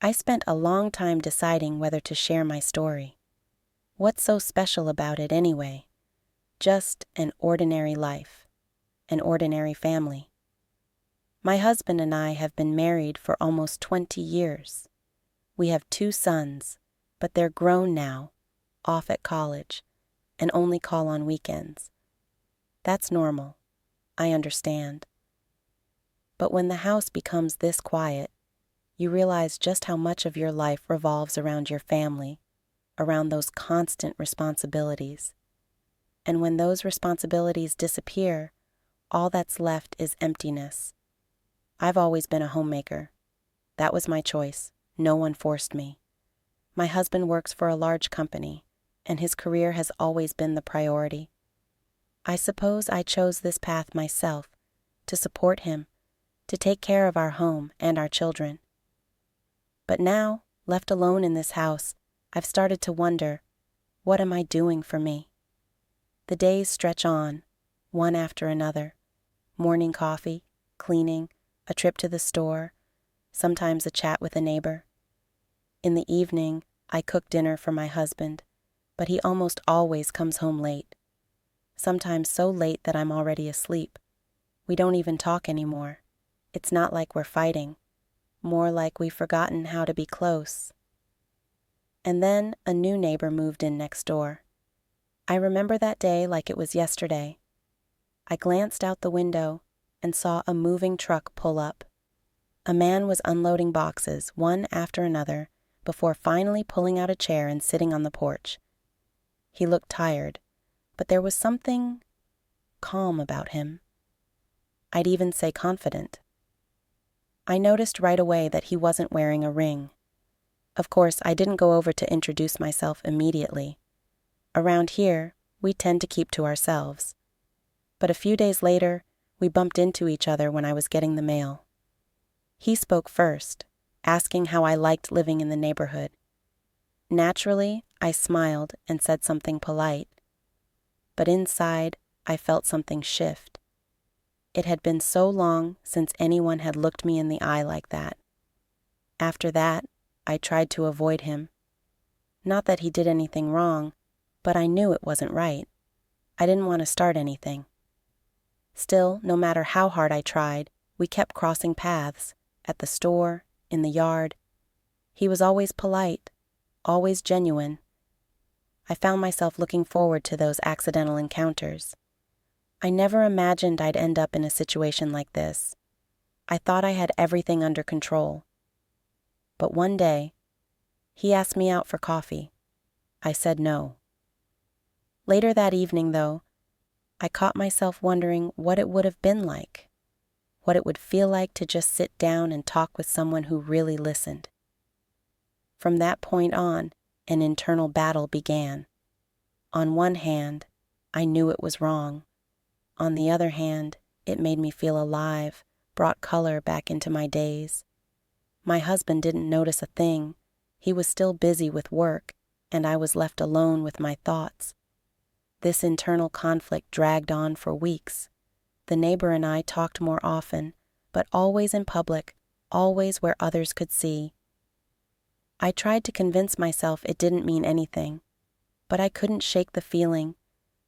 I spent a long time deciding whether to share my story. What's so special about it anyway? Just an ordinary life, an ordinary family. My husband and I have been married for almost 20 years. We have 2 sons, but they're grown now, off at college, and only call on weekends. That's normal. I understand. But when the house becomes this quiet, you realize just how much of your life revolves around your family, around those constant responsibilities. And when those responsibilities disappear, all that's left is emptiness. I've always been a homemaker. That was my choice. No one forced me. My husband works for a large company, and his career has always been the priority. I suppose I chose this path myself, to support him, to take care of our home and our children. But now, left alone in this house, I've started to wonder, what am I doing for me? The days stretch on, one after another. Morning coffee, cleaning, a trip to the store, sometimes a chat with a neighbor. In the evening, I cook dinner for my husband, but he almost always comes home late. Sometimes so late that I'm already asleep. We don't even talk anymore. It's not like we're fighting, more like we've forgotten how to be close. And then a new neighbor moved in next door. I remember that day like it was yesterday. I glanced out the window and saw a moving truck pull up. A man was unloading boxes, one after another, before finally pulling out a chair and sitting on the porch. He looked tired, but there was something calm about him. I'd even say confident. I noticed right away that he wasn't wearing a ring. Of course, I didn't go over to introduce myself immediately. Around here, we tend to keep to ourselves. But a few days later, we bumped into each other when I was getting the mail. He spoke first, asking how I liked living in the neighborhood. Naturally, I smiled and said something polite. But inside, I felt something shift. It had been so long since anyone had looked me in the eye like that. After that, I tried to avoid him. Not that he did anything wrong, but I knew it wasn't right. I didn't want to start anything. Still, no matter how hard I tried, we kept crossing paths, at the store, in the yard. He was always polite, always genuine. I found myself looking forward to those accidental encounters. I never imagined I'd end up in a situation like this. I thought I had everything under control. But one day, he asked me out for coffee. I said no. Later that evening, though, I caught myself wondering what it would have been like, what it would feel like to just sit down and talk with someone who really listened. From that point on, an internal battle began. On one hand, I knew it was wrong. On the other hand, it made me feel alive, brought color back into my days. My husband didn't notice a thing. He was still busy with work, and I was left alone with my thoughts. This internal conflict dragged on for weeks. The neighbor and I talked more often, but always in public, always where others could see. I tried to convince myself it didn't mean anything, but I couldn't shake the feeling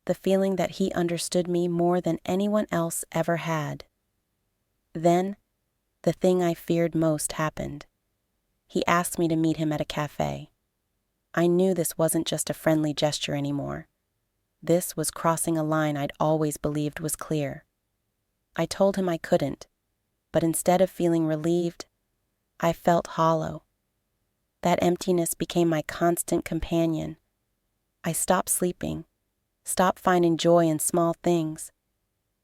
that he understood me more than anyone else ever had. Then, the thing I feared most happened. He asked me to meet him at a cafe. I knew this wasn't just a friendly gesture anymore. This was crossing a line I'd always believed was clear. I told him I couldn't, but instead of feeling relieved, I felt hollow. That emptiness became my constant companion. I stopped sleeping, stopped finding joy in small things.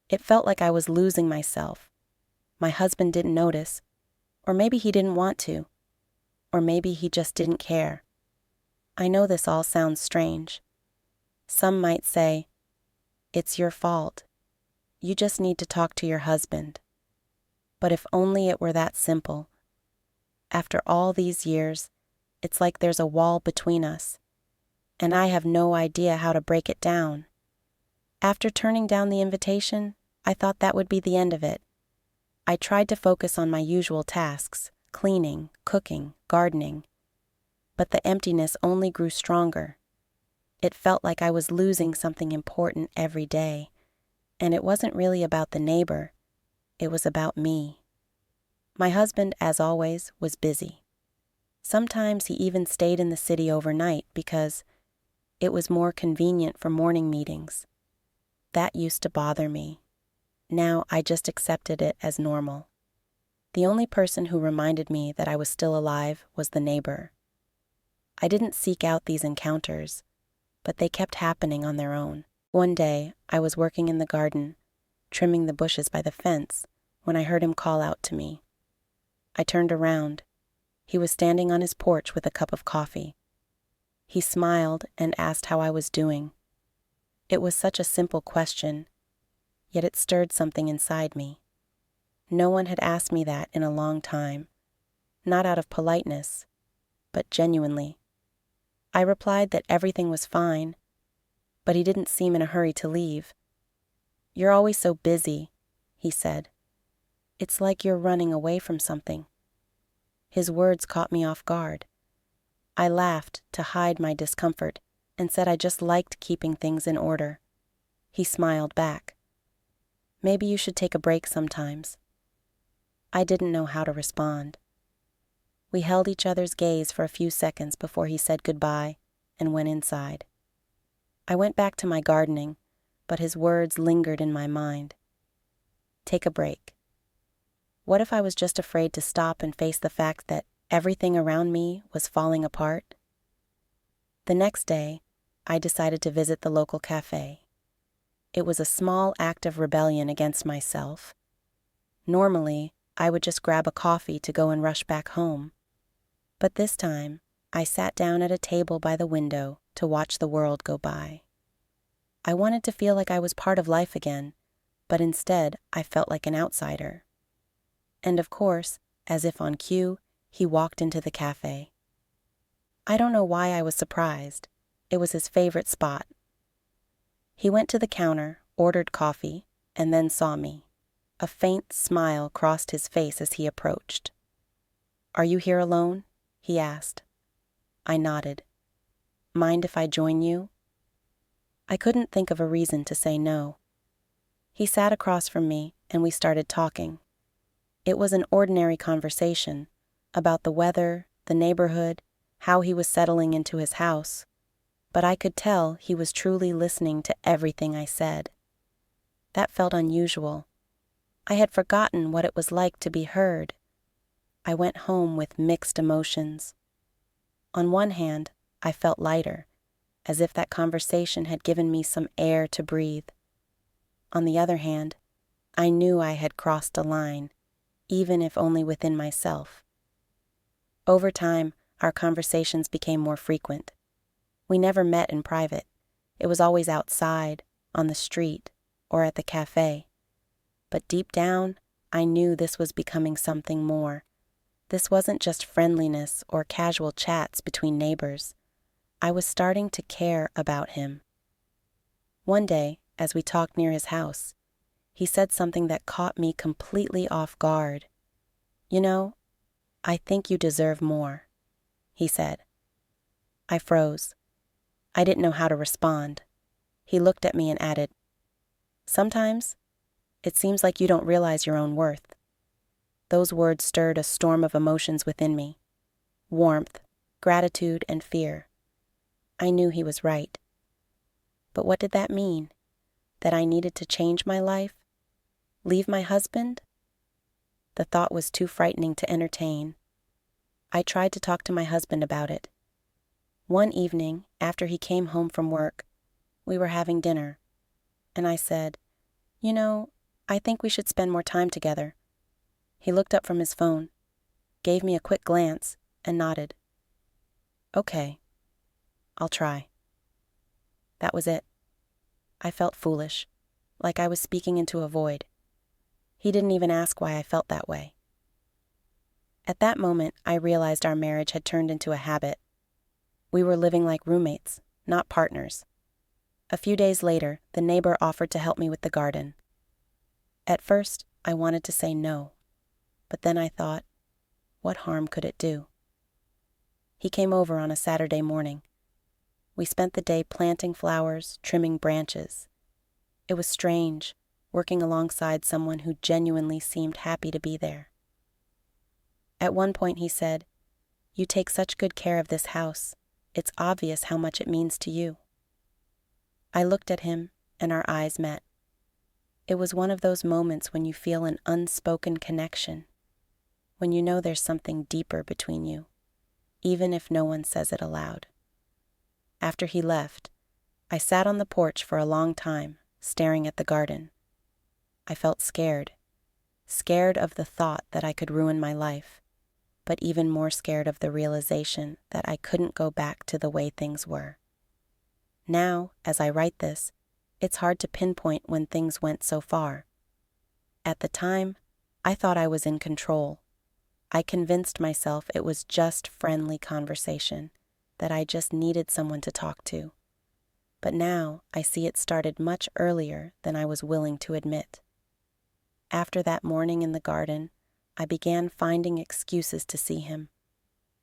It felt like I was losing myself. My husband didn't notice, or maybe he didn't want to, or maybe he just didn't care. I know this all sounds strange. Some might say, "It's your fault. You just need to talk to your husband." But if only it were that simple. After all these years, it's like there's a wall between us, and I have no idea how to break it down. After turning down the invitation, I thought that would be the end of it. I tried to focus on my usual tasks, cleaning, cooking, gardening. But the emptiness only grew stronger. It felt like I was losing something important every day, and it wasn't really about the neighbor, it was about me. My husband, as always, was busy. Sometimes he even stayed in the city overnight because it was more convenient for morning meetings. That used to bother me. Now I just accepted it as normal. The only person who reminded me that I was still alive was the neighbor. I didn't seek out these encounters, but they kept happening on their own. One day, I was working in the garden, trimming the bushes by the fence, when I heard him call out to me. I turned around. He was standing on his porch with a cup of coffee. He smiled and asked how I was doing. It was such a simple question, yet it stirred something inside me. No one had asked me that in a long time, not out of politeness, but genuinely. I replied that everything was fine, but he didn't seem in a hurry to leave. "You're always so busy," he said. "It's like you're running away from something." His words caught me off guard. I laughed to hide my discomfort and said I just liked keeping things in order. He smiled back. "Maybe you should take a break sometimes." I didn't know how to respond. We held each other's gaze for a few seconds before he said goodbye and went inside. I went back to my gardening, but his words lingered in my mind. Take a break. What if I was just afraid to stop and face the fact that everything around me was falling apart? The next day, I decided to visit the local cafe. It was a small act of rebellion against myself. Normally, I would just grab a coffee to go and rush back home. But this time, I sat down at a table by the window to watch the world go by. I wanted to feel like I was part of life again, but instead I felt like an outsider. And of course, as if on cue, he walked into the cafe. I don't know why I was surprised. It was his favorite spot. He went to the counter, ordered coffee, and then saw me. A faint smile crossed his face as he approached. "Are you here alone?" he asked. I nodded. "Mind if I join you?" I couldn't think of a reason to say no. He sat across from me and we started talking. It was an ordinary conversation about the weather, the neighborhood, how he was settling into his house, but I could tell he was truly listening to everything I said. That felt unusual. I had forgotten what it was like to be heard. I went home with mixed emotions. On one hand, I felt lighter, as if that conversation had given me some air to breathe. On the other hand, I knew I had crossed a line, even if only within myself. Over time, our conversations became more frequent. We never met in private. It was always outside, on the street, or at the cafe. But deep down, I knew this was becoming something more. This wasn't just friendliness or casual chats between neighbors. I was starting to care about him. One day, as we talked near his house, he said something that caught me completely off guard. "You know, I think you deserve more," he said. I froze. I didn't know how to respond. He looked at me and added, "Sometimes, it seems like you don't realize your own worth." Those words stirred a storm of emotions within me. Warmth, gratitude, and fear. I knew he was right. But what did that mean? That I needed to change my life? Leave my husband? The thought was too frightening to entertain. I tried to talk to my husband about it. One evening, after he came home from work, we were having dinner, and I said, "You know, I think we should spend more time together." He looked up from his phone, gave me a quick glance, and nodded. "Okay, I'll try." That was it. I felt foolish, like I was speaking into a void. He didn't even ask why I felt that way. At that moment, I realized our marriage had turned into a habit. We were living like roommates, not partners. A few days later, the neighbor offered to help me with the garden. At first, I wanted to say no, but then I thought, What harm could it do? He came over on a Saturday morning. We spent the day planting flowers, trimming branches. It was strange, working alongside someone who genuinely seemed happy to be there. At one point he said, "You take such good care of this house. It's obvious how much it means to you." I looked at him, and our eyes met. It was one of those moments when you feel an unspoken connection, when you know there's something deeper between you, even if no one says it aloud. After he left, I sat on the porch for a long time, staring at the garden. I felt scared of the thought that I could ruin my life, but even more scared of the realization that I couldn't go back to the way things were. Now, as I write this, it's hard to pinpoint when things went so far. At the time, I thought I was in control. I convinced myself it was just friendly conversation, that I just needed someone to talk to. But now I see it started much earlier than I was willing to admit. After that morning in the garden, I began finding excuses to see him.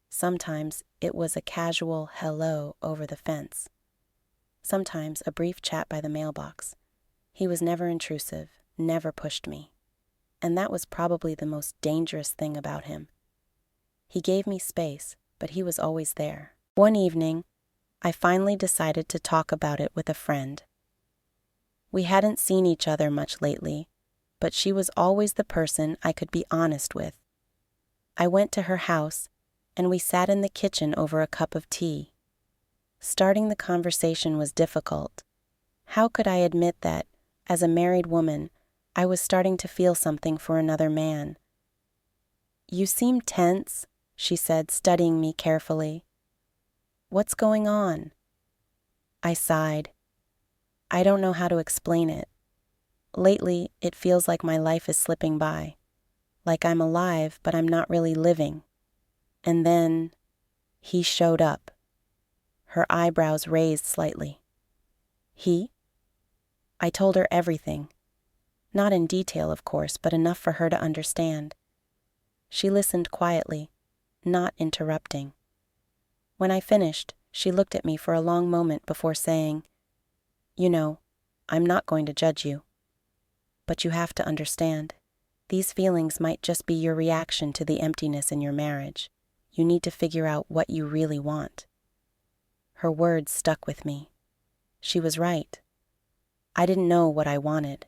Sometimes it was a casual hello over the fence. Sometimes a brief chat by the mailbox. He was never intrusive, never pushed me. And that was probably the most dangerous thing about him. He gave me space, but he was always there. One evening, I finally decided to talk about it with a friend. We hadn't seen each other much lately, but she was always the person I could be honest with. I went to her house, and we sat in the kitchen over a cup of tea. Starting the conversation was difficult. How could I admit that, as a married woman, I was starting to feel something for another man? "You seem tense," she said, studying me carefully. "What's going on?" I sighed. I don't know how to explain it. Lately, it feels like my life is slipping by, like I'm alive, but I'm not really living. And then, he showed up. Her eyebrows raised slightly. He? I told her everything. Not in detail, of course, but enough for her to understand. She listened quietly, not interrupting. When I finished, she looked at me for a long moment before saying, "You know, I'm not going to judge you. But you have to understand, these feelings might just be your reaction to the emptiness in your marriage. You need to figure out what you really want." Her words stuck with me. She was right. I didn't know what I wanted.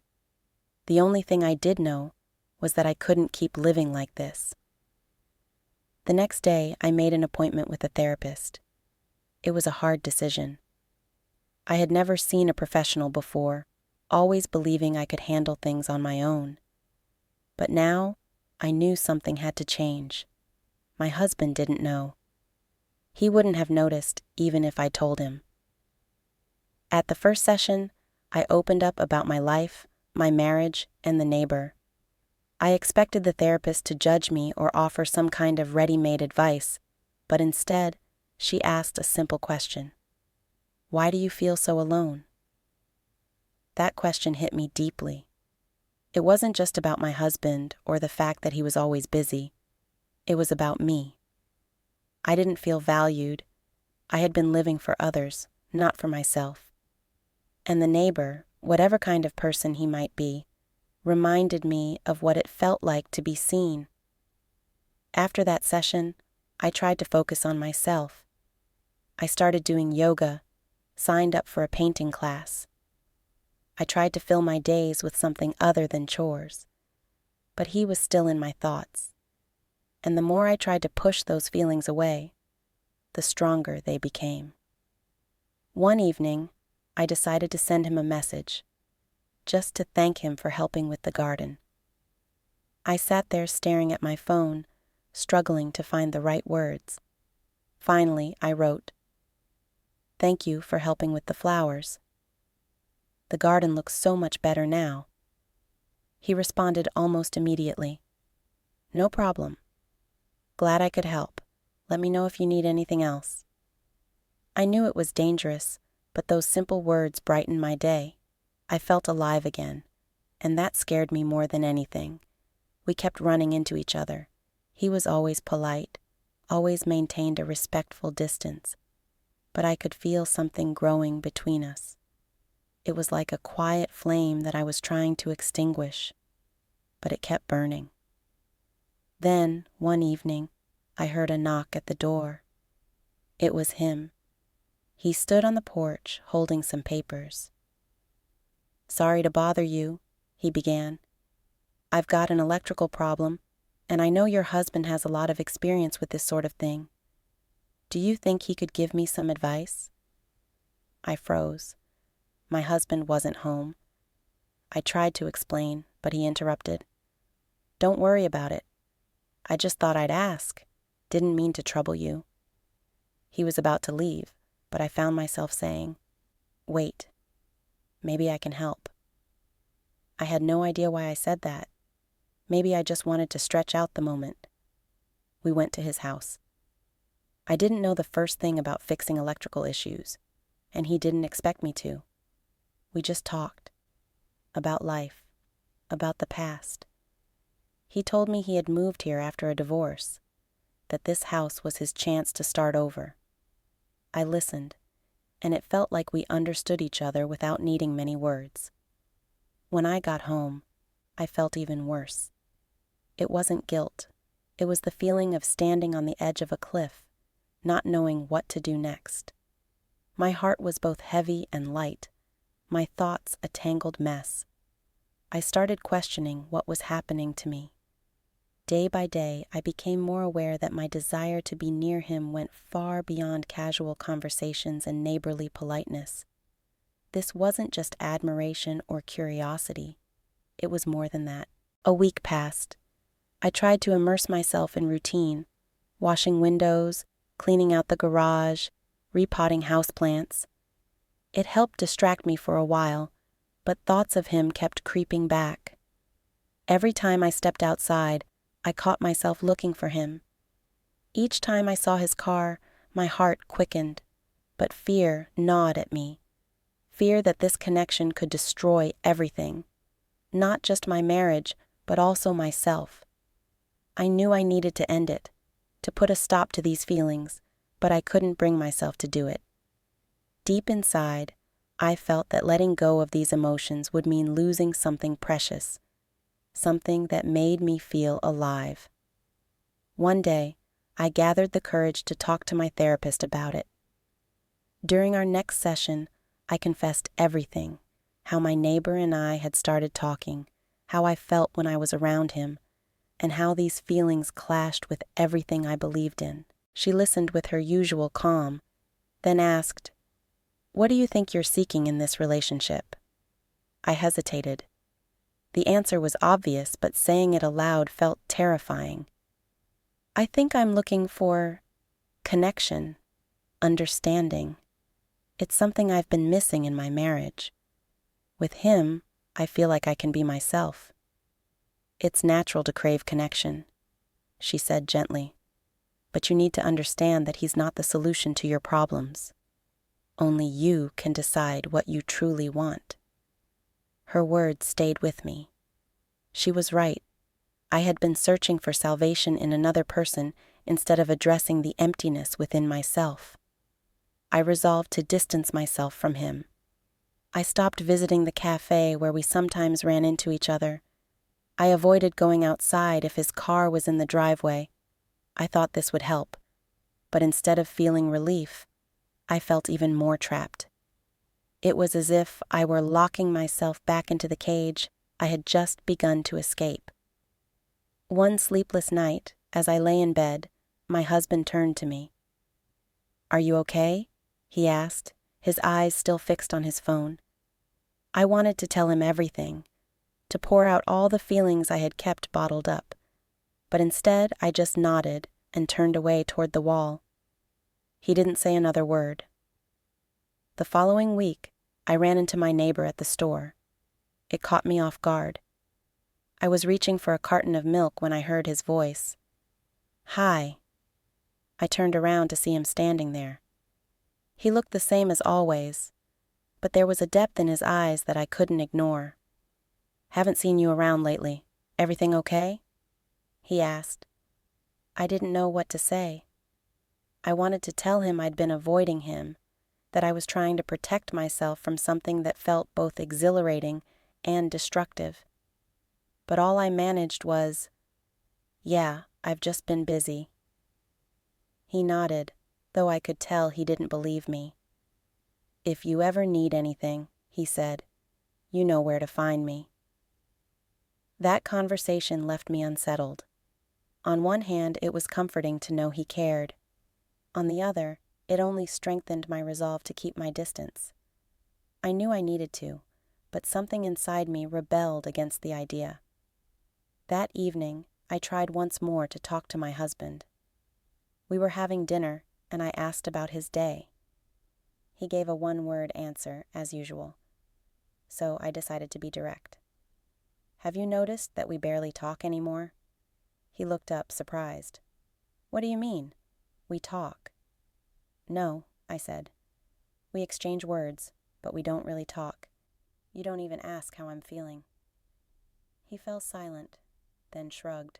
The only thing I did know was that I couldn't keep living like this. The next day, I made an appointment with a therapist. It was a hard decision. I had never seen a professional before, always believing I could handle things on my own. But now, I knew something had to change. My husband didn't know. He wouldn't have noticed, even if I told him. At the first session, I opened up about my life, my marriage, and the neighbor. I expected the therapist to judge me or offer some kind of ready-made advice, but instead, she asked a simple question. "Why do you feel so alone?" That question hit me deeply. It wasn't just about my husband or the fact that he was always busy. It was about me. I didn't feel valued. I had been living for others, not for myself. And the neighbor, whatever kind of person he might be, reminded me of what it felt like to be seen. After that session, I tried to focus on myself. I started doing yoga, signed up for a painting class. I tried to fill my days with something other than chores. But he was still in my thoughts. And the more I tried to push those feelings away, the stronger they became. One evening, I decided to send him a message, just to thank him for helping with the garden. I sat there staring at my phone, struggling to find the right words. Finally, I wrote, "Thank you for helping with the flowers. The garden looks so much better now." He responded almost immediately, "No problem. Glad I could help. Let me know if you need anything else." I knew it was dangerous, but those simple words brightened my day. I felt alive again, and that scared me more than anything. We kept running into each other. He was always polite, always maintained a respectful distance, but I could feel something growing between us. It was like a quiet flame that I was trying to extinguish, but it kept burning. Then, one evening, I heard a knock at the door. It was him. He stood on the porch, holding some papers. "Sorry to bother you," he began. "I've got an electrical problem, and I know your husband has a lot of experience with this sort of thing. Do you think he could give me some advice?" I froze. My husband wasn't home. I tried to explain, but he interrupted. "Don't worry about it. I just thought I'd ask. Didn't mean to trouble you." He was about to leave, but I found myself saying, "Wait, maybe I can help." I had no idea why I said that. Maybe I just wanted to stretch out the moment. We went to his house. I didn't know the first thing about fixing electrical issues, and he didn't expect me to. We just talked. About life. About the past. He told me he had moved here after a divorce, that this house was his chance to start over. I listened, and it felt like we understood each other without needing many words. When I got home, I felt even worse. It wasn't guilt. It was the feeling of standing on the edge of a cliff, not knowing what to do next. My heart was both heavy and light, my thoughts a tangled mess. I started questioning what was happening to me. Day by day, I became more aware that my desire to be near him went far beyond casual conversations and neighborly politeness. This wasn't just admiration or curiosity. It was more than that. A week passed. I tried to immerse myself in routine, washing windows, cleaning out the garage, repotting houseplants. It helped distract me for a while, but thoughts of him kept creeping back. Every time I stepped outside, I caught myself looking for him. Each time I saw his car, my heart quickened, but fear gnawed at me. Fear that this connection could destroy everything, not just my marriage, but also myself. I knew I needed to end it, to put a stop to these feelings, but I couldn't bring myself to do it. Deep inside, I felt that letting go of these emotions would mean losing something precious, something that made me feel alive. One day, I gathered the courage to talk to my therapist about it. During our next session, I confessed everything, how my neighbor and I had started talking, how I felt when I was around him, and how these feelings clashed with everything I believed in. She listened with her usual calm, then asked, "What do you think you're seeking in this relationship?" I hesitated. The answer was obvious, but saying it aloud felt terrifying. "I think I'm looking for connection, understanding. It's something I've been missing in my marriage. With him, I feel like I can be myself." "It's natural to crave connection," she said gently, "but you need to understand that he's not the solution to your problems. Only you can decide what you truly want." Her words stayed with me. She was right. I had been searching for salvation in another person instead of addressing the emptiness within myself. I resolved to distance myself from him. I stopped visiting the cafe where we sometimes ran into each other. I avoided going outside if his car was in the driveway. I thought this would help, but instead of feeling relief, I felt even more trapped. It was as if I were locking myself back into the cage I had just begun to escape. One sleepless night, as I lay in bed, my husband turned to me. "Are you okay?" he asked, his eyes still fixed on his phone. I wanted to tell him everything, to pour out all the feelings I had kept bottled up, but instead I just nodded and turned away toward the wall. He didn't say another word. The following week, I ran into my neighbor at the store. It caught me off guard. I was reaching for a carton of milk when I heard his voice. "Hi." I turned around to see him standing there. He looked the same as always, but there was a depth in his eyes that I couldn't ignore. "Haven't seen you around lately. Everything okay?" he asked. I didn't know what to say. I wanted to tell him I'd been avoiding him, that I was trying to protect myself from something that felt both exhilarating and destructive. But all I managed was, "Yeah, I've just been busy." He nodded, though I could tell he didn't believe me. "If you ever need anything," he said, "you know where to find me." That conversation left me unsettled. On one hand, it was comforting to know he cared. On the other, it only strengthened my resolve to keep my distance. I knew I needed to, but something inside me rebelled against the idea. That evening, I tried once more to talk to my husband. We were having dinner, and I asked about his day. He gave a one-word answer, as usual. So I decided to be direct. "Have you noticed that we barely talk anymore?" He looked up, surprised. "What do you mean? We talk." "No," I said. "We exchange words, but we don't really talk. You don't even ask how I'm feeling." He fell silent, then shrugged.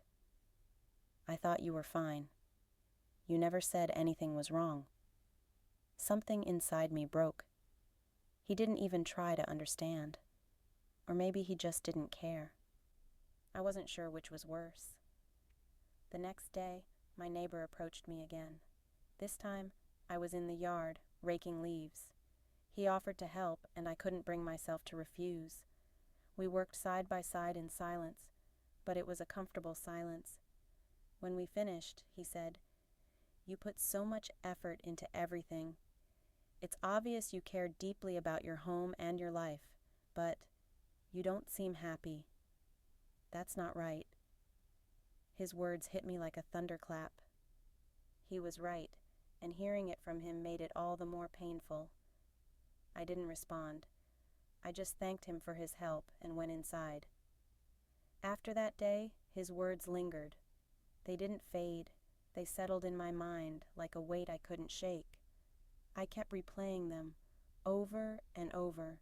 "I thought you were fine. You never said anything was wrong." Something inside me broke. He didn't even try to understand. Or maybe he just didn't care. I wasn't sure which was worse. The next day, my neighbor approached me again. This time, I was in the yard, raking leaves. He offered to help, and I couldn't bring myself to refuse. We worked side by side in silence, but it was a comfortable silence. When we finished, he said, "You put so much effort into everything. It's obvious you care deeply about your home and your life, but you don't seem happy. That's not right." His words hit me like a thunderclap. He was right, and hearing it from him made it all the more painful. I didn't respond. I just thanked him for his help and went inside. After that day, his words lingered. They didn't fade. They settled in my mind like a weight I couldn't shake. I kept replaying them, over and over.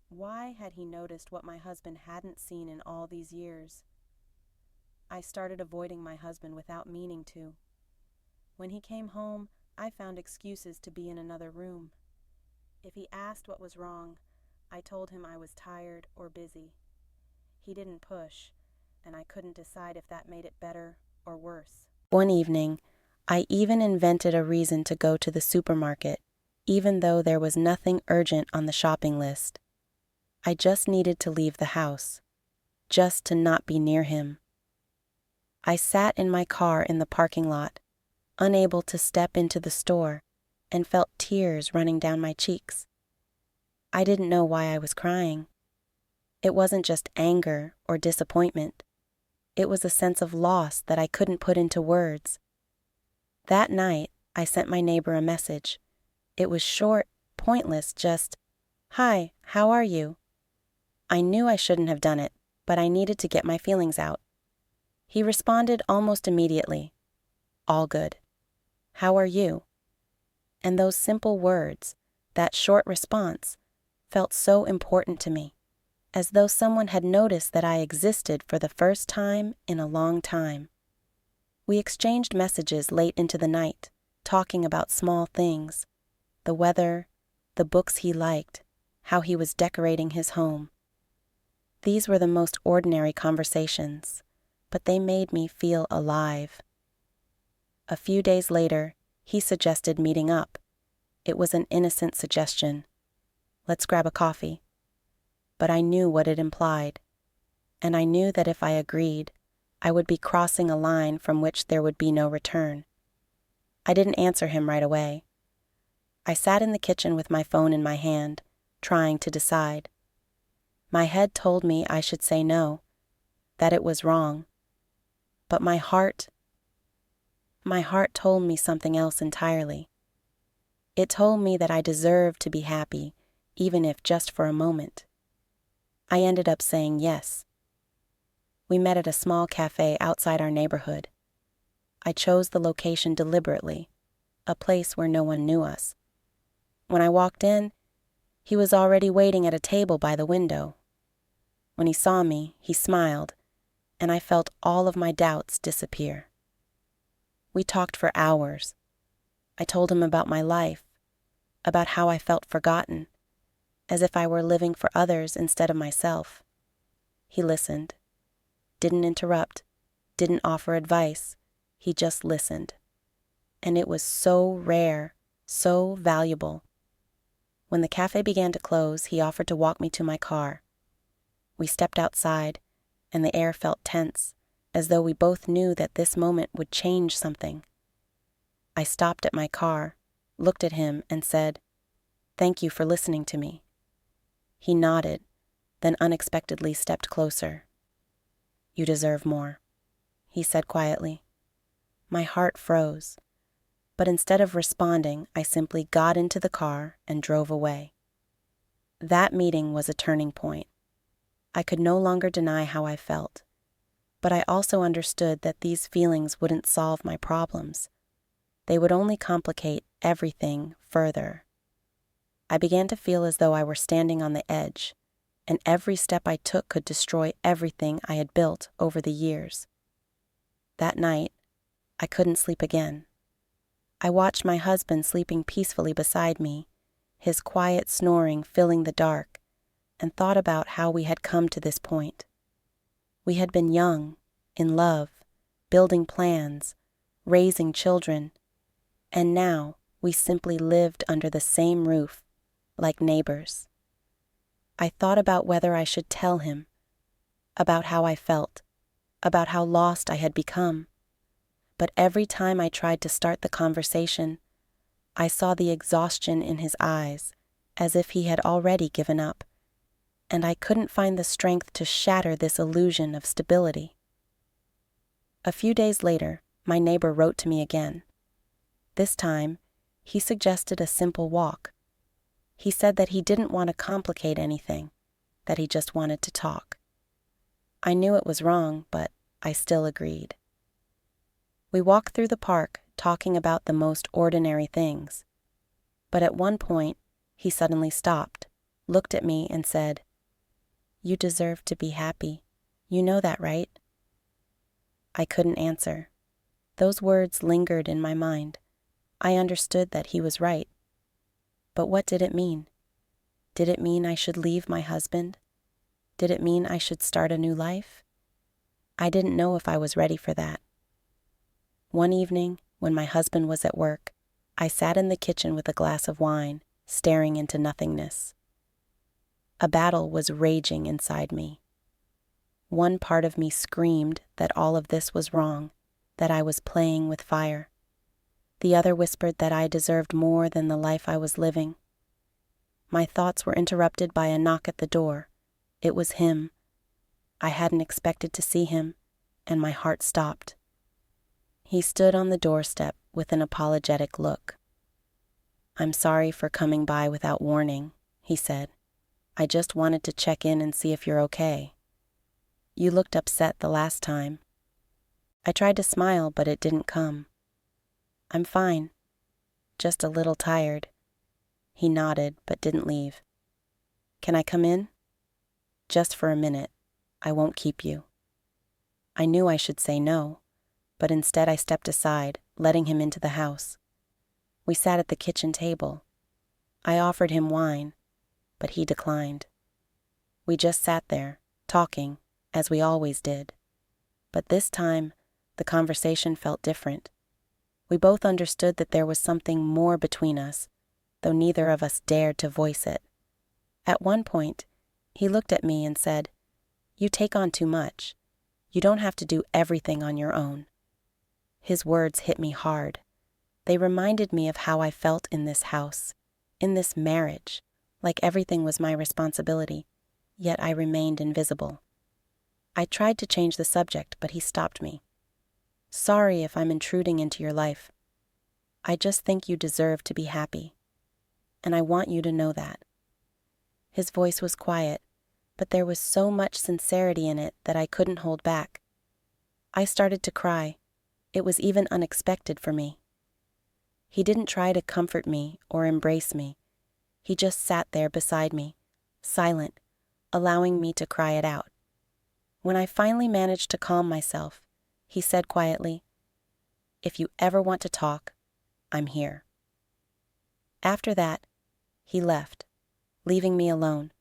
Why had he noticed what my husband hadn't seen in all these years? I started avoiding my husband without meaning to. When he came home, I found excuses to be in another room. If he asked what was wrong, I told him I was tired or busy. He didn't push, and I couldn't decide if that made it better or worse. One evening, I even invented a reason to go to the supermarket, even though there was nothing urgent on the shopping list. I just needed to leave the house, just to not be near him. I sat in my car in the parking lot, unable to step into the store, and felt tears running down my cheeks. I didn't know why I was crying. It wasn't just anger or disappointment. It was a sense of loss that I couldn't put into words. That night, I sent my neighbor a message. It was short, pointless, just, "Hi, how are you?" I knew I shouldn't have done it, but I needed to get my feelings out. He responded almost immediately. "All good. How are you?" And those simple words, that short response, felt so important to me, as though someone had noticed that I existed for the first time in a long time. We exchanged messages late into the night, talking about small things, the weather, the books he liked, how he was decorating his home. These were the most ordinary conversations, but they made me feel alive. A few days later, he suggested meeting up. It was an innocent suggestion. "Let's grab a coffee." But I knew what it implied, and I knew that if I agreed, I would be crossing a line from which there would be no return. I didn't answer him right away. I sat in the kitchen with my phone in my hand, trying to decide. My head told me I should say no, that it was wrong. But my heart told me something else entirely. It told me that I deserved to be happy, even if just for a moment. I ended up saying yes. We met at a small cafe outside our neighborhood. I chose the location deliberately, a place where no one knew us. When I walked in, he was already waiting at a table by the window. When he saw me, he smiled, and I felt all of my doubts disappear. We talked for hours. I told him about my life, about how I felt forgotten, as if I were living for others instead of myself. He listened, didn't interrupt, didn't offer advice. He just listened. And it was so rare, so valuable. When the cafe began to close, he offered to walk me to my car. We stepped outside, and the air felt tense, as though we both knew that this moment would change something. I stopped at my car, looked at him, and said, "Thank you for listening to me." He nodded, then unexpectedly stepped closer. "You deserve more," he said quietly. My heart froze, but instead of responding, I simply got into the car and drove away. That meeting was a turning point. I could no longer deny how I felt, but I also understood that these feelings wouldn't solve my problems. They would only complicate everything further. I began to feel as though I were standing on the edge, and every step I took could destroy everything I had built over the years. That night, I couldn't sleep again. I watched my husband sleeping peacefully beside me, his quiet snoring filling the dark, and thought about how we had come to this point. We had been young, in love, building plans, raising children, and now we simply lived under the same roof, like neighbors. I thought about whether I should tell him, about how I felt, about how lost I had become. But every time I tried to start the conversation, I saw the exhaustion in his eyes, as if he had already given up, and I couldn't find the strength to shatter this illusion of stability. A few days later, my neighbor wrote to me again. This time, he suggested a simple walk. He said that he didn't want to complicate anything, that he just wanted to talk. I knew it was wrong, but I still agreed. We walked through the park, talking about the most ordinary things. But at one point, he suddenly stopped, looked at me, and said, "You deserve to be happy. You know that, right?" I couldn't answer. Those words lingered in my mind. I understood that he was right. But what did it mean? Did it mean I should leave my husband? Did it mean I should start a new life? I didn't know if I was ready for that. One evening, when my husband was at work, I sat in the kitchen with a glass of wine, staring into nothingness. A battle was raging inside me. One part of me screamed that all of this was wrong, that I was playing with fire. The other whispered that I deserved more than the life I was living. My thoughts were interrupted by a knock at the door. It was him. I hadn't expected to see him, and my heart stopped. He stood on the doorstep with an apologetic look. "I'm sorry for coming by without warning," he said. "I just wanted to check in and see if you're okay. You looked upset the last time." I tried to smile, but it didn't come. "I'm fine. Just a little tired." He nodded, but didn't leave. "Can I come in?" "Just for a minute. I won't keep you." I knew I should say no, but instead I stepped aside, letting him into the house. We sat at the kitchen table. I offered him wine, but he declined. We just sat there, talking, as we always did. But this time, the conversation felt different. We both understood that there was something more between us, though neither of us dared to voice it. At one point, he looked at me and said, "You take on too much. You don't have to do everything on your own." His words hit me hard. They reminded me of how I felt in this house, in this marriage, like everything was my responsibility, yet I remained invisible. I tried to change the subject, but he stopped me. "Sorry if I'm intruding into your life. I just think you deserve to be happy, and I want you to know that." His voice was quiet, but there was so much sincerity in it that I couldn't hold back. I started to cry. It was even unexpected for me. He didn't try to comfort me or embrace me. He just sat there beside me, silent, allowing me to cry it out. When I finally managed to calm myself, he said quietly, If you ever want to talk, I'm here." After that, he left, leaving me alone.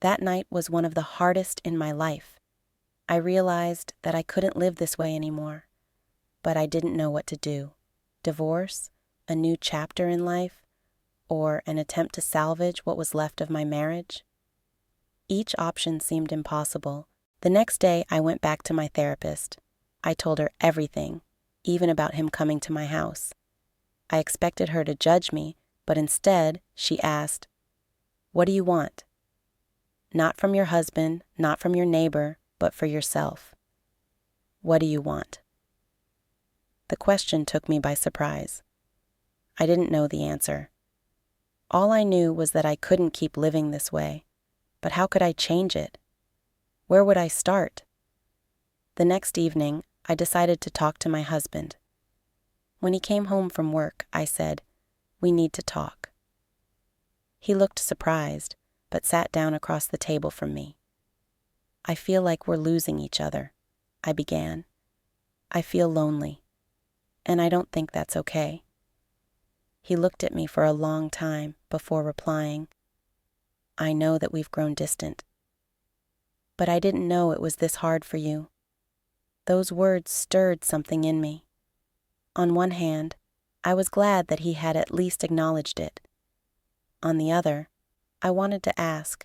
That night was one of the hardest in my life. I realized that I couldn't live this way anymore, but I didn't know what to do. Divorce? A new chapter in life? Or an attempt to salvage what was left of my marriage? Each option seemed impossible. The next day, I went back to my therapist. I told her everything, even about him coming to my house. I expected her to judge me, but instead, she asked, "What do you want?" Not from your husband, not from your neighbor, but for yourself. What do you want? The question took me by surprise. I didn't know the answer. All I knew was that I couldn't keep living this way. But how could I change it? Where would I start? The next evening, I decided to talk to my husband. When he came home from work, I said, "We need to talk." He looked surprised, but sat down across the table from me. "I feel like we're losing each other," I began. "I feel lonely, and I don't think that's okay." He looked at me for a long time before replying, "I know that we've grown distant, but I didn't know it was this hard for you." Those words stirred something in me. On one hand, I was glad that he had at least acknowledged it. On the other, I wanted to ask,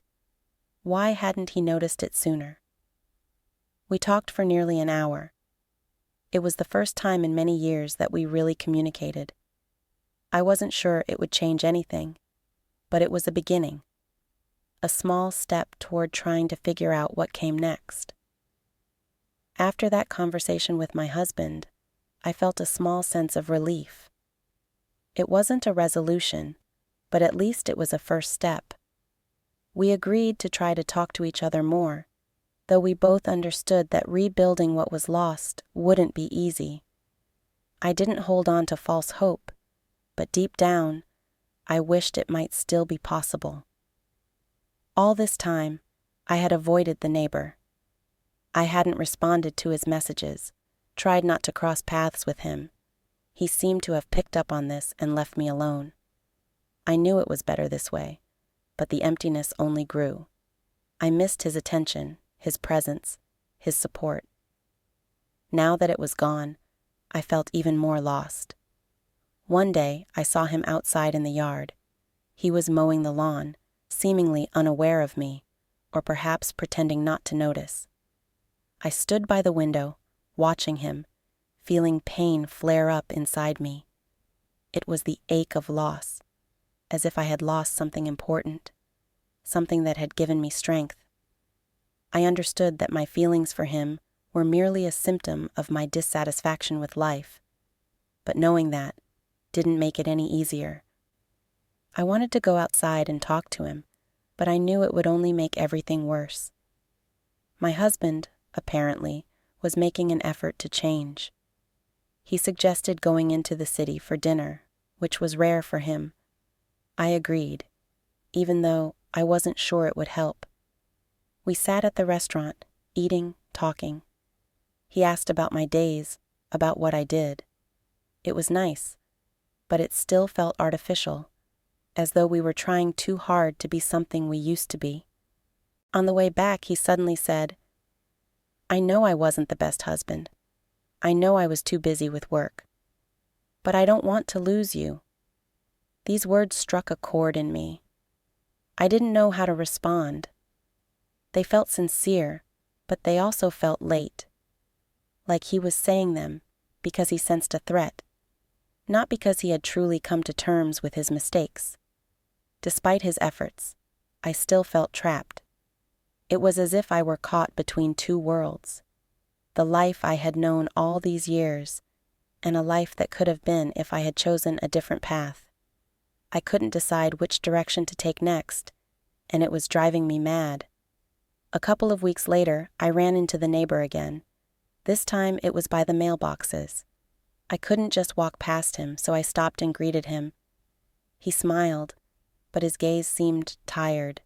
why hadn't he noticed it sooner? We talked for nearly an hour. It was the first time in many years that we really communicated. I wasn't sure it would change anything, but it was a beginning. A small step toward trying to figure out what came next. After that conversation with my husband, I felt a small sense of relief. It wasn't a resolution, but at least it was a first step. We agreed to try to talk to each other more, though we both understood that rebuilding what was lost wouldn't be easy. I didn't hold on to false hope, but deep down, I wished it might still be possible. All this time, I had avoided the neighbor. I hadn't responded to his messages, tried not to cross paths with him. He seemed to have picked up on this and left me alone. I knew it was better this way, but the emptiness only grew. I missed his attention, his presence, his support. Now that it was gone, I felt even more lost. One day, I saw him outside in the yard. He was mowing the lawn, seemingly unaware of me, or perhaps pretending not to notice. I stood by the window, watching him, feeling pain flare up inside me. It was the ache of loss, as if I had lost something important, something that had given me strength. I understood that my feelings for him were merely a symptom of my dissatisfaction with life, but knowing that didn't make it any easier. I wanted to go outside and talk to him, but I knew it would only make everything worse. My husband, apparently, was making an effort to change. He suggested going into the city for dinner, which was rare for him. I agreed, even though I wasn't sure it would help. We sat at the restaurant, eating, talking. He asked about my days, about what I did. It was nice, but it still felt artificial, as though we were trying too hard to be something we used to be. On the way back, he suddenly said, "I know I wasn't the best husband. I know I was too busy with work. But I don't want to lose you." These words struck a chord in me. I didn't know how to respond. They felt sincere, but they also felt late. Like he was saying them because he sensed a threat, not because he had truly come to terms with his mistakes. Despite his efforts, I still felt trapped. It was as if I were caught between two worlds, the life I had known all these years, and a life that could have been if I had chosen a different path. I couldn't decide which direction to take next, and it was driving me mad. A couple of weeks later, I ran into the neighbor again. This time it was by the mailboxes. I couldn't just walk past him, so I stopped and greeted him. He smiled, but his gaze seemed tired.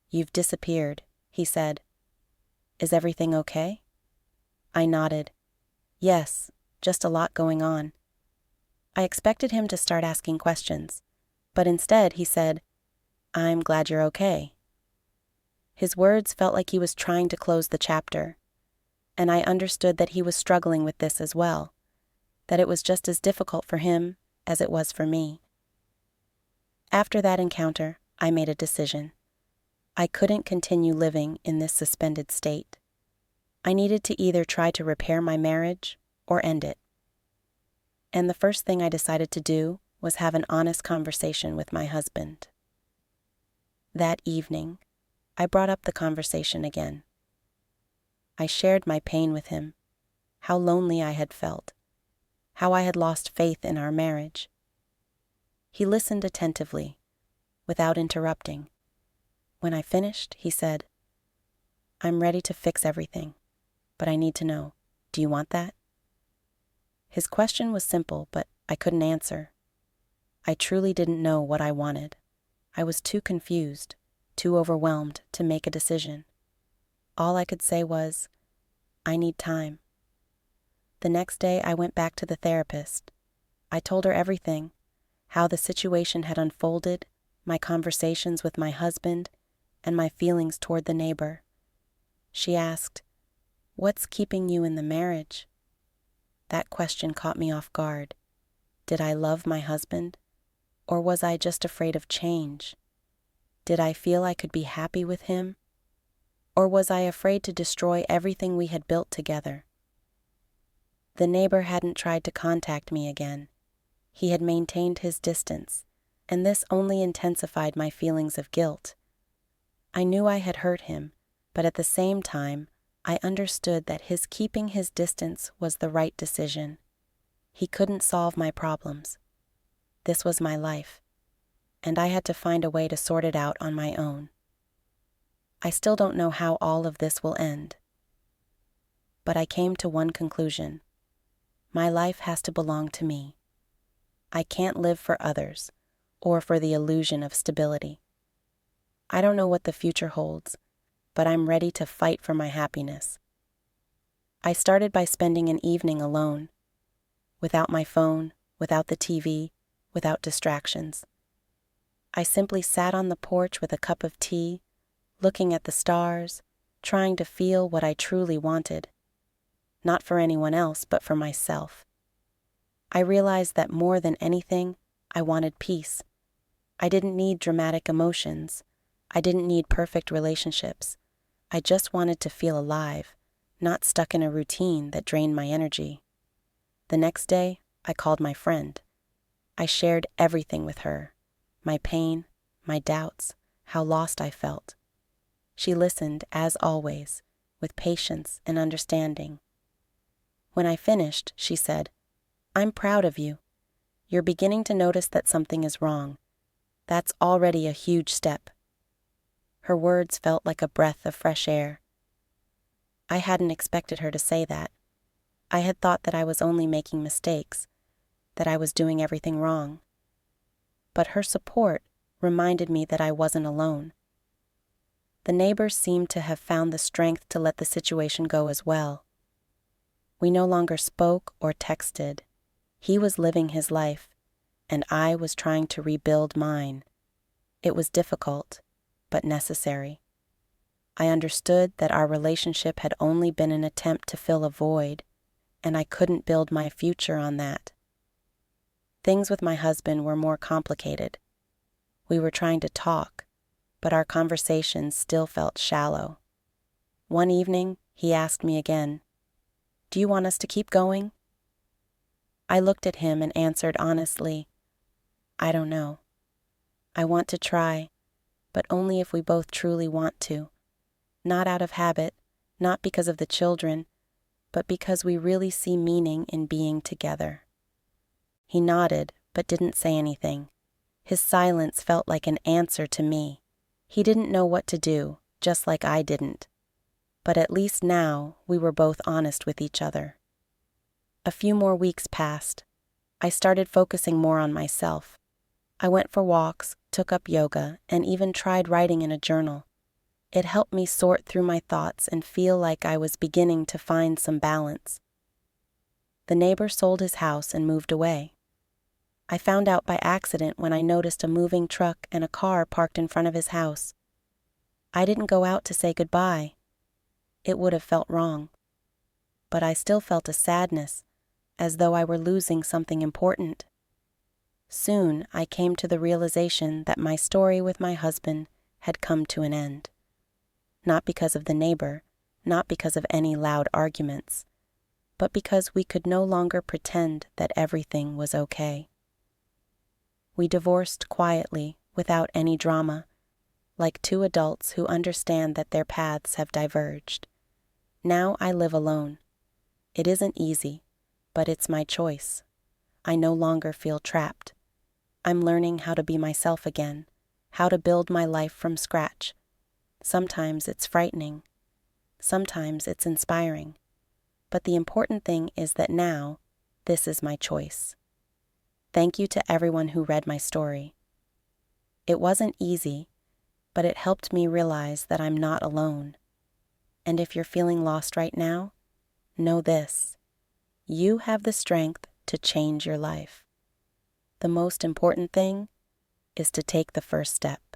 "You've disappeared," he said. "Is everything okay?" I nodded. "Yes, just a lot going on. I expected him to start asking questions, but instead he said, "I'm glad you're okay." His words felt like he was trying to close the chapter, and I understood that he was struggling with this as well, that it was just as difficult for him as it was for me. After that encounter, I made a decision. I couldn't continue living in this suspended state. I needed to either try to repair my marriage or end it. And the first thing I decided to do was have an honest conversation with my husband. That evening, I brought up the conversation again. I shared my pain with him, how lonely I had felt, how I had lost faith in our marriage. He listened attentively, without interrupting. When I finished, he said, "I'm ready to fix everything, but I need to know, do you want that?" His question was simple, but I couldn't answer. I truly didn't know what I wanted. I was too confused, too overwhelmed to make a decision. All I could say was, "I need time." The next day, I went back to the therapist. I told her everything, how the situation had unfolded, my conversations with my husband, and my feelings toward the neighbor. She asked, "What's keeping you in the marriage?" That question caught me off guard. Did I love my husband? Or was I just afraid of change? Did I feel I could be happy with him? Or was I afraid to destroy everything we had built together? The neighbor hadn't tried to contact me again. He had maintained his distance, and this only intensified my feelings of guilt. I knew I had hurt him, but at the same time, I understood that his keeping his distance was the right decision. He couldn't solve my problems. This was my life, and I had to find a way to sort it out on my own. I still don't know how all of this will end, but I came to one conclusion. My life has to belong to me. I can't live for others or for the illusion of stability. I don't know what the future holds, but I'm ready to fight for my happiness. I started by spending an evening alone, without my phone, without the TV, without distractions. I simply sat on the porch with a cup of tea, looking at the stars, trying to feel what I truly wanted. Not for anyone else, but for myself. I realized that more than anything, I wanted peace. I didn't need dramatic emotions. I didn't need perfect relationships. I just wanted to feel alive, not stuck in a routine that drained my energy. The next day, I called my friend. I shared everything with her, my pain, my doubts, how lost I felt. She listened, as always, with patience and understanding. When I finished, she said, "I'm proud of you. You're beginning to notice that something is wrong. That's already a huge step." Her words felt like a breath of fresh air. I hadn't expected her to say that. I had thought that I was only making mistakes, that I was doing everything wrong. But her support reminded me that I wasn't alone. The neighbors seemed to have found the strength to let the situation go as well. We no longer spoke or texted. He was living his life, and I was trying to rebuild mine. It was difficult, but necessary. I understood that our relationship had only been an attempt to fill a void, and I couldn't build my future on that. Things with my husband were more complicated. We were trying to talk, but our conversations still felt shallow. One evening, he asked me again, "Do you want us to keep going?" I looked at him and answered honestly, "I don't know. I want to try, but only if we both truly want to. Not out of habit, not because of the children, but because we really see meaning in being together." He nodded, but didn't say anything. His silence felt like an answer to me. He didn't know what to do, just like I didn't. But at least now we were both honest with each other. A few more weeks passed. I started focusing more on myself. I went for walks, took up yoga, and even tried writing in a journal. It helped me sort through my thoughts and feel like I was beginning to find some balance. The neighbor sold his house and moved away. I found out by accident when I noticed a moving truck and a car parked in front of his house. I didn't go out to say goodbye. It would have felt wrong. But I still felt a sadness, as though I were losing something important. Soon I came to the realization that my story with my husband had come to an end. Not because of the neighbor, not because of any loud arguments, but because we could no longer pretend that everything was okay. We divorced quietly, without any drama, like two adults who understand that their paths have diverged. Now I live alone. It isn't easy, but it's my choice. I no longer feel trapped. I'm learning how to be myself again, how to build my life from scratch. Sometimes it's frightening. Sometimes it's inspiring. But the important thing is that now, this is my choice. Thank you to everyone who read my story. It wasn't easy, but it helped me realize that I'm not alone. And if you're feeling lost right now, know this: you have the strength to change your life. The most important thing is to take the first step.